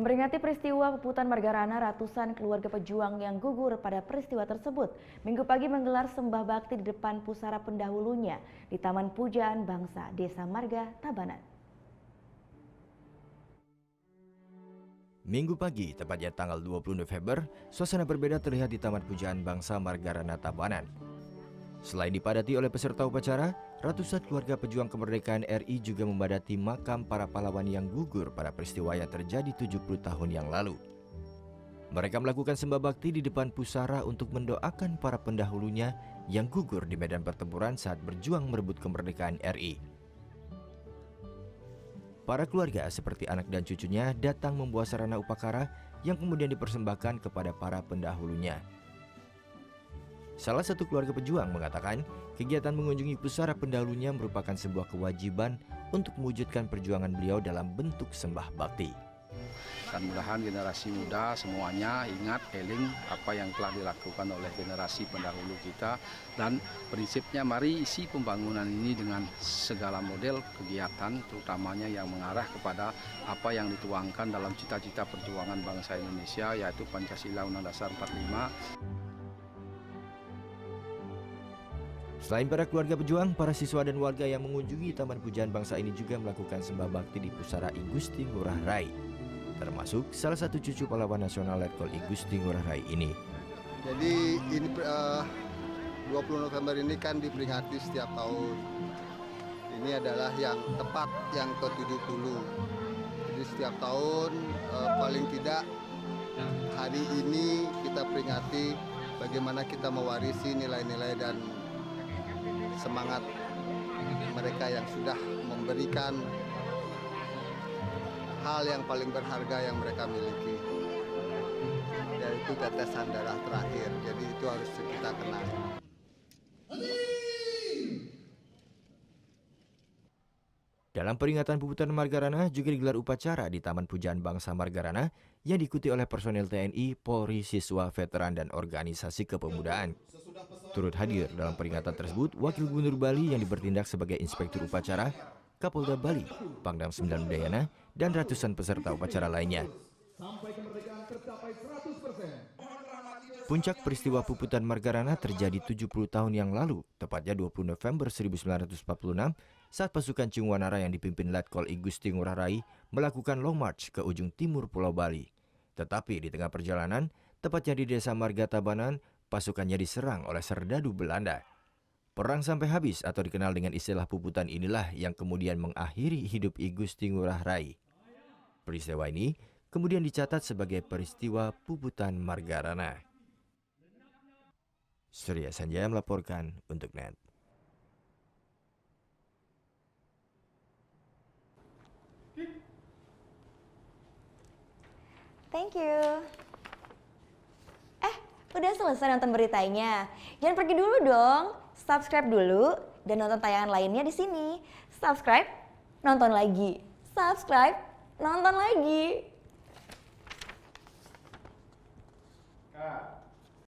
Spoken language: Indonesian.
Memperingati peristiwa Puputan Margarana, ratusan keluarga pejuang yang gugur pada peristiwa tersebut Minggu pagi menggelar sembah bakti di depan pusara pendahulunya di Taman Pujaan Bangsa, Desa Marga, Tabanan. Minggu pagi, tepatnya tanggal 20 November, suasana berbeda terlihat di Taman Pujaan Bangsa Margarana, Tabanan. Selain dipadati oleh peserta upacara, ratusan keluarga pejuang kemerdekaan RI juga membadati makam para pahlawan yang gugur pada peristiwa yang terjadi 70 tahun yang lalu. Mereka melakukan sembah bakti di depan pusara untuk mendoakan para pendahulunya yang gugur di medan pertempuran saat berjuang merebut kemerdekaan RI. Para keluarga seperti anak dan cucunya datang membawa sarana upakara yang kemudian dipersembahkan kepada para pendahulunya. Salah satu keluarga pejuang mengatakan kegiatan mengunjungi pusara pendahulunya merupakan sebuah kewajiban untuk mewujudkan perjuangan beliau dalam bentuk sembah bakti. Mudah-mudahan generasi muda semuanya ingat eling apa yang telah dilakukan oleh generasi pendahulu kita, dan prinsipnya mari isi pembangunan ini dengan segala model kegiatan terutamanya yang mengarah kepada apa yang dituangkan dalam cita-cita perjuangan bangsa Indonesia, yaitu Pancasila Undang-Undang Dasar 45. Selain para keluarga pejuang, para siswa dan warga yang mengunjungi Taman Pujaan Bangsa ini juga melakukan sembah bakti di pusara I Gusti Ngurah Rai, termasuk salah satu cucu pahlawan nasional Letkol I Gusti Ngurah Rai ini. Jadi ini 20 November ini kan diperingati setiap tahun. Ini adalah yang tepat yang ke-70. Jadi setiap tahun paling tidak hari ini kita peringati bagaimana kita mewarisi nilai-nilai dan semangat mereka yang sudah memberikan hal yang paling berharga yang mereka miliki, yaitu tetesan darah terakhir. Jadi itu harus kita kenal. Dalam peringatan Puputan Margarana juga digelar upacara di Taman Pujaan Bangsa Margarana yang diikuti oleh personel TNI, Polri, siswa, veteran, dan organisasi kepemudaan. Turut hadir dalam peringatan tersebut Wakil Gubernur Bali yang bertindak sebagai inspektur upacara, Kapolda Bali, Pangdam 9 Udayana, dan ratusan peserta upacara lainnya. Puncak peristiwa Puputan Margarana terjadi 70 tahun yang lalu, tepatnya 20 November 1946, saat pasukan Cingwanara yang dipimpin Letkol I Gusti Ngurah Rai melakukan long march ke ujung timur Pulau Bali. Tetapi di tengah perjalanan, tepatnya di Desa Marga Tabanan, pasukannya diserang oleh serdadu Belanda. Perang sampai habis atau dikenal dengan istilah Puputan inilah yang kemudian mengakhiri hidup I Gusti Ngurah Rai. Peristiwa ini kemudian dicatat sebagai peristiwa Puputan Margarana. Surya Sanjaya melaporkan untuk NET. Thank you. Udah selesai nonton beritanya? Jangan pergi dulu dong. Subscribe dulu dan nonton tayangan lainnya di sini. Subscribe, nonton lagi. Subscribe, nonton lagi. Kak.